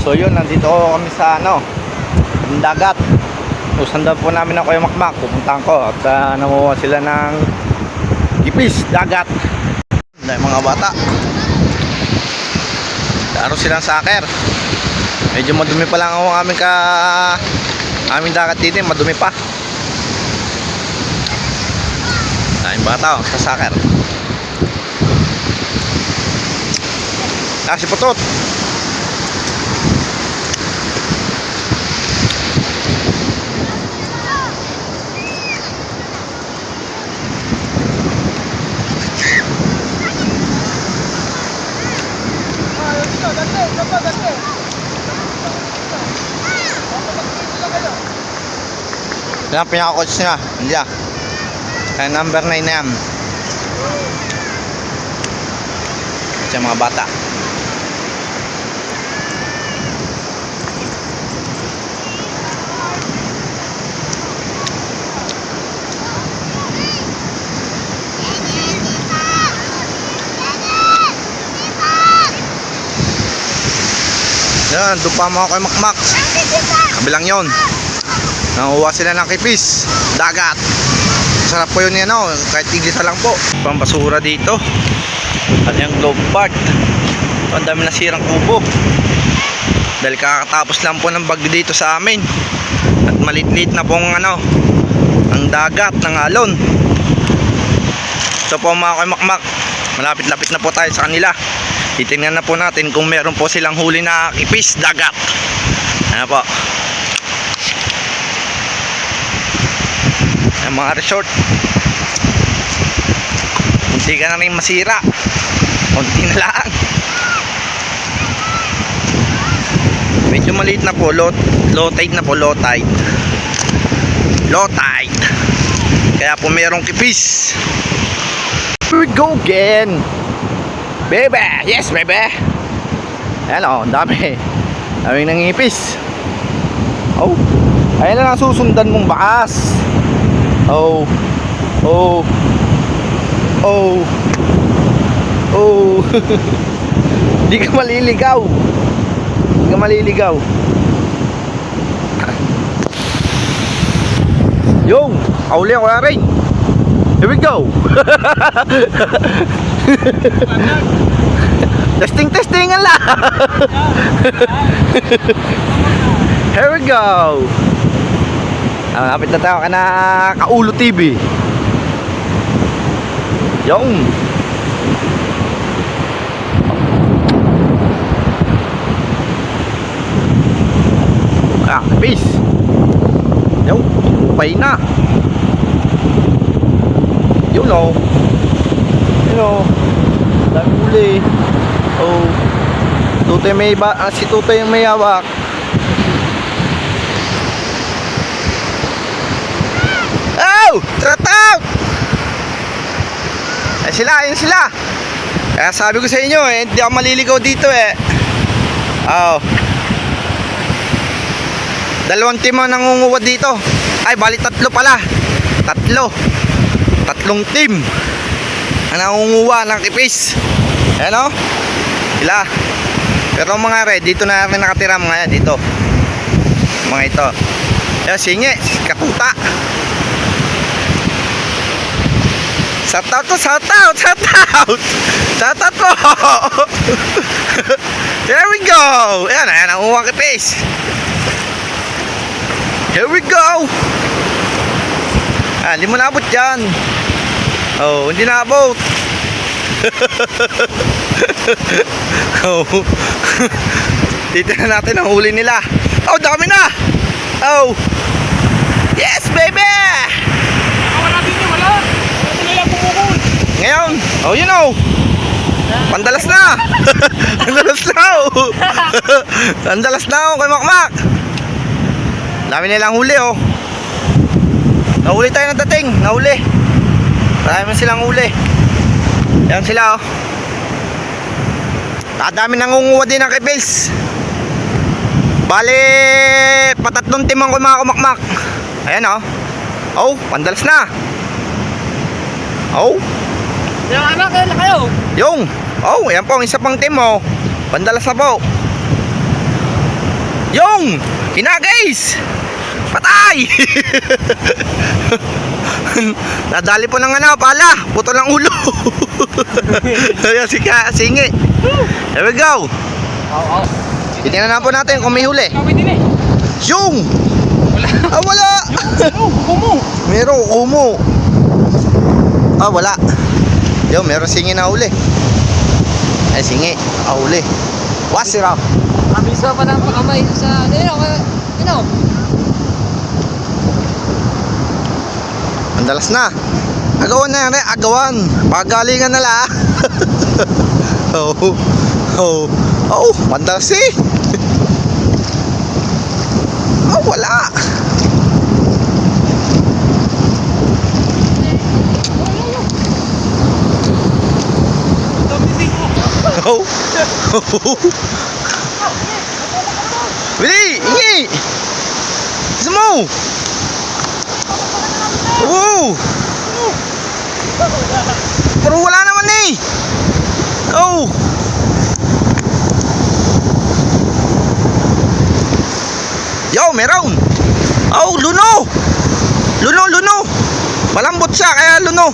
So yun, nandito kami sa yung dagat. Susundan po namin ang Kuya Makmak. Pupuntahan ko at namuha sila ng gipis, dagat. Dahil mga bata, laro silang soccer. Medyo madumi pa lang ang aming dagat dito, madumi pa. Daming bata sa soccer. Si Putot. Yan ang pinaka-coach niya. Hindi kaya number 9 na yan. Sa mga bata. Yan, doon pa mga Kuya Makmak. Kabilang yon. Nanguha sila ng kipis, dagat. Sarap po yun yan, kahit tiglisa lang po. Pambasura dito. At yung globe part. Ang dami nasirang kubo. Dahil kakatapos lang po ng bagyo dito sa amin. At malit-lit na pong ang dagat ng alon. So po mga Kuya Makmak, malapit-lapit na po tayo sa kanila. Titingnan na po natin kung meron po silang huli na kipis, dagat. Ano po. Ang mga resort. Kunti ka na rin masira. Kunti na lang. Medyo maliit na po. Low tide na po. Low tide. Low tide. Kaya po merong kipis. Here we go again. Bebe, yes bebe. Ayan ang dami. Daming nangipis. Oh, ayan na lang susundan mong bakas. Oh. Di ka maliligaw. Yung, auli ako na rin. Here we go. Testing lang. Here we go. Kapit na tayo na Kaulo TV. Yung peace. Yung upay na. You know. Dami uli. Oh. Tutoy si Tutoy yung may hawak. Oh! Trot out! Ayun sila. Kaya sabi ko sa inyo hindi ako maliligaw dito Oh. Dalawang team ang nangunguha dito. Ay, bali tatlo pala. Tatlong team ang nangunguha ng kipis. Ayan sila. Pero mga red, dito na rin nakatira mga yan, dito. Mga ito. Ayan, singe, katuta. Shout out po. There we go. Ayan, nangunguha kipis. Here we go. Hindi mo naabot dyan. Oh, hindi naabot. Oh. Dito na natin ang huli nila. Oh, dami na. Oh. Yes, baby. Wala din wala. Wala lang bumukol. Ngayon, pandalas na. Pandalas na Kuya Makmak. Dami nilang huli Nahuli tayo ng dating. Marami silang huli. Ayan sila Dami nangunguha din ng kipis. Bale, patatlong timang ko mga kumakmak. Ayan pandalas na. Yung anak, kailan kayo? Ayan po, isa pang team pandalas na po. Yung! Hinagis! Patay! Nadali po ng ano, pala. Puto ng ulo. Ayan, singi. Here we go. Oo. Titingnan na po natin kung may huli. Kawin din eh. Yung! Wala. Ah, wala! Kumo. Meron, umo. Ah, wala. Yung, meron singi na huli. Ay, singi. Huli. Wasirap. Kabisa pa ng pakamay sa ano? Mandalas na. Agawan na yan, agawan. Pagalingan na la. Mandalas eh. Oh, wala. Oh. Bili, ingi. Semua. Oh. Pero wala naman eh. Oh. Yo, meron. Oh, luno. Luno. Malambot siya kaya luno.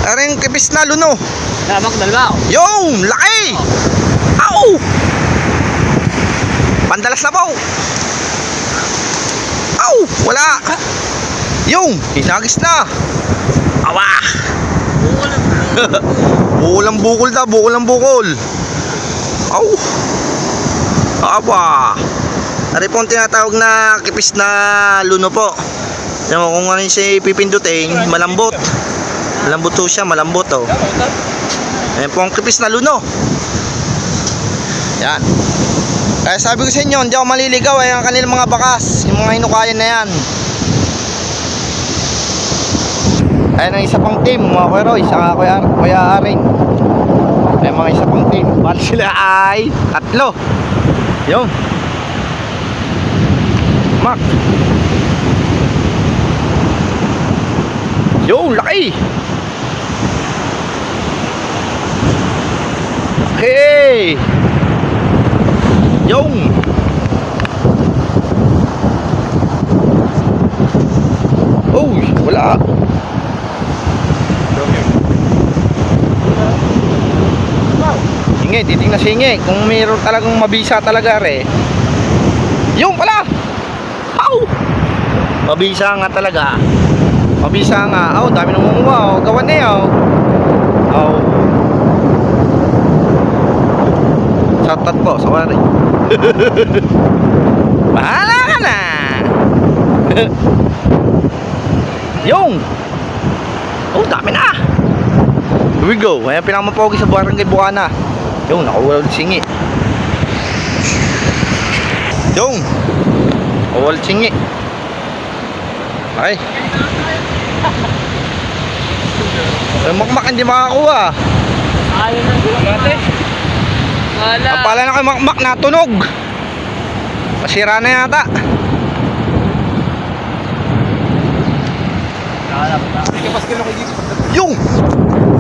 Aring kipis na luno. Damak dalawa. Yung, laki. Au. Pandalas na po. Au, wala. Yung, hinagis na. Awa. Bukulang bukol daw, bukulang bukol. Au. Aba. Ari po ang tinatawag na kipis na luno po. Yung kung ano yung siya pipindutin, malambot. Malambot po siya, malambot oh. Ayan po ang kipis na luno. Yan. Kaya sabi ko sa inyo, hindi ako maliligaw ay ang kanilang mga bakas, yung mga hinukayan na yan. Ayan ang isa pang team, mga Kuya Roy, saka Kuya Aring. Ayan mga isa pang team. Bali sila ay 3. Yun. Mark. Yo, laki. Hey. Yung. Oh, wala. Singi, titingnan singi. Kung mayroon talagang mabisa talaga re. Yung pala. Au. Mabisa nga talaga. Mabisa nga. Oh, dami nang mumuha. Oh, gawan na yun. Oh. Shoutout po sa wari. Bahala ka na. Yung. Oh, dami na. Here we go. Ayan pinakamapogi sa barangay Bukana. Yung, nakuha ulit singi. Yung. Nakuha ulit singi. Ay. Makmak hindi makakuha. Ayaw na sila. Wala. Ang pala na kay makmak natunog. Masira na yata. Yung.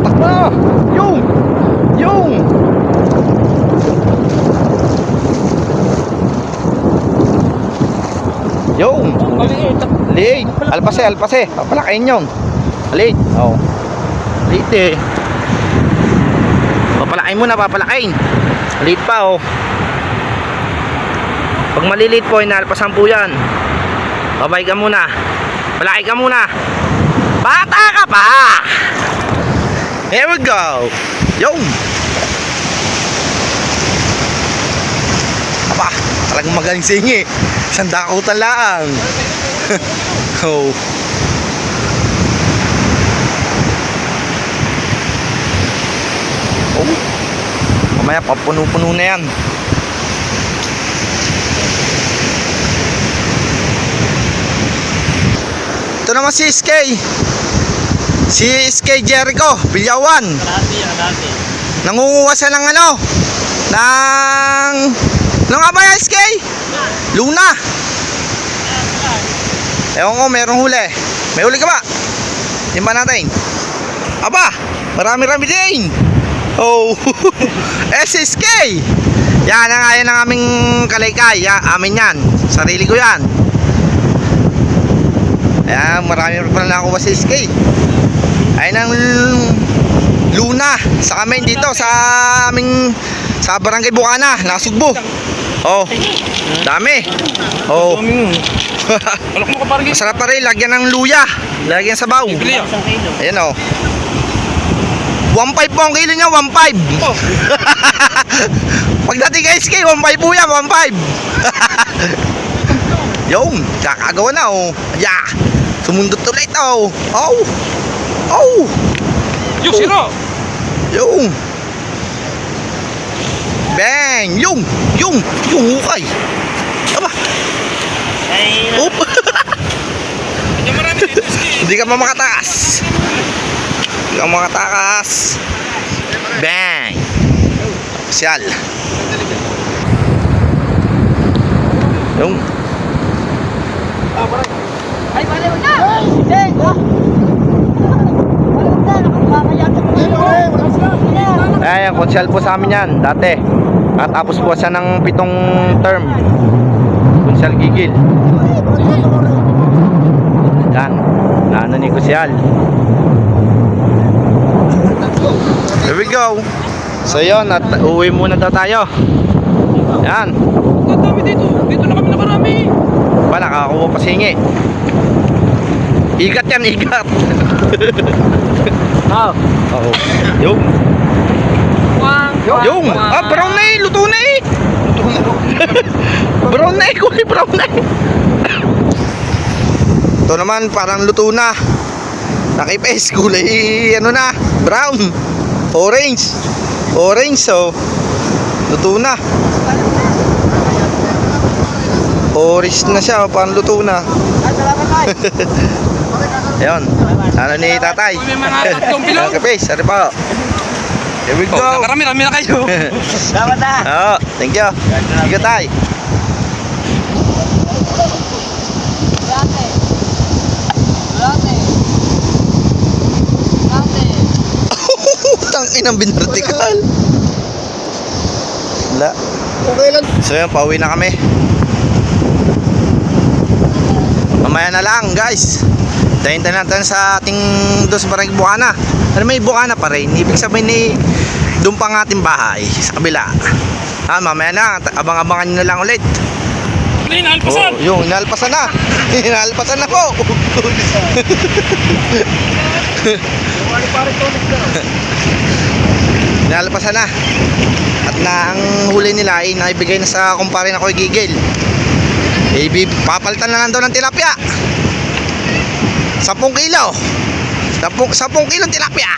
Takba. Yung. Liit. Alpase. Papalakain yun. Liit. Oo. Liit eh. Papalakain muna, papalakain. Liit pa oh. Pag maliliit po, inaalpasan po yan. Babay ka muna. Palaki ka muna. Bata ka pa. Here we go. Yung. Aba, talagang magaling singi. Isang dakutan lang. Oh. Oh. Mamaya papuno-puno na yan. Ito naman si SK. Si SK Jericho, Bilyawan. Dati. Nangunguha siya ng ano? Ano nga ba yan, SK? Luna. Ewan ko, merong huli. May huli ka ba? Timba natin. Aba, marami-rami din. Oh. SSK. Yan ang ayan ng aming kalaykay. Yan, amin yan. Sarili ko yan. Ayan, marami pa na nakuha sa SK. Ayan ang Luna sa amin dito sa aming sa Barangay Bukana, Nasugbo. Oh, dami. Oh. Alok mo ka parang Masarap pa rin, lagyan ng luya. Lagyan sa baw. bili ah. Ayan oh. 1.5 po ang kilo niya, 1.5. Oh. Pagdating kay SK, 1.5 po yan, 1.5. Yung, kakagawa na oh. Yeah. Sumundot ulit oh. Oh. Oh. Yung siro. Yung. Bang! Yung hukay. Aba. Oop. Yung marami dito ski. Hindi ka pa makatakas. Hindi ka makatakas. Bang! Siyal. Yung. Ay, bale, wala! Hindi! Ay, ang konsyal po sa amin yan, dati. At tapos po siya ng 7 term. Konsyal Gigil. Yan. Naano ni konsyal. Here we go. So yun, at uwi muna daw tayo. Yan. Ang dami dito. Dito na kami nakarami. Ba, nakakuha pa singi. Igat yan, igat. Oh. Oo. Yung. Yung. Ah, brown na eh. Luto na eh. Brown na eh. Kulay brown na eh. Ito naman parang luto na. Nakipes. Kulay ano na. Brown. Orange. Orange so. Luto na. Orange na siya. Parang luto na. Ayun. Ano ni tatay? May mga 3 bilog. Nakipes. Ano pa? Here we go. Oh, nakarami na kayo. Salamat na! Oo, thank you. Thank you, tay. Late! Late! Late! Tang inang binartikal. Wala. Okay lang. So yun, pauwi na kami. Mamaya na lang, guys. Tayin natin sa ating doon sa Barangay Bukana. Ano, may Bukana pa rin. Ibig sabihin ni doon pa ang ating bahay sa kabila. Mamaya na, abang-abangan nyo na lang ulit. Ano yun, alpasan? Oh, yung inalpasan na. Inalpasan na po. Inalpasan na. At na ang huli nila ay naibigay na sa kumpare na ko Gigil. Papalitan na lang daw ng tilapia. 10 kilo. 10 kilo tilapia.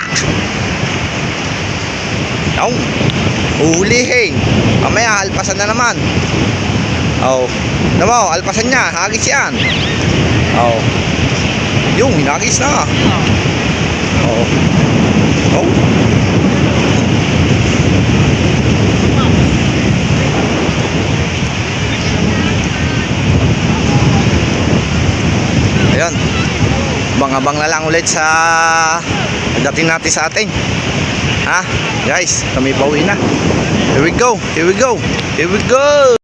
Yung uhulihin. Mamaya alpasan na naman. Oh, alam mo, alpasan niya, hagis yan. Oh. Yung, hinagis na. Oh. Oh. Ayan. Abang-abang na lang ulit sa dating natin sa atin. Ha? Guys, kami pauwi na. Here we go. Here we go. Here we go.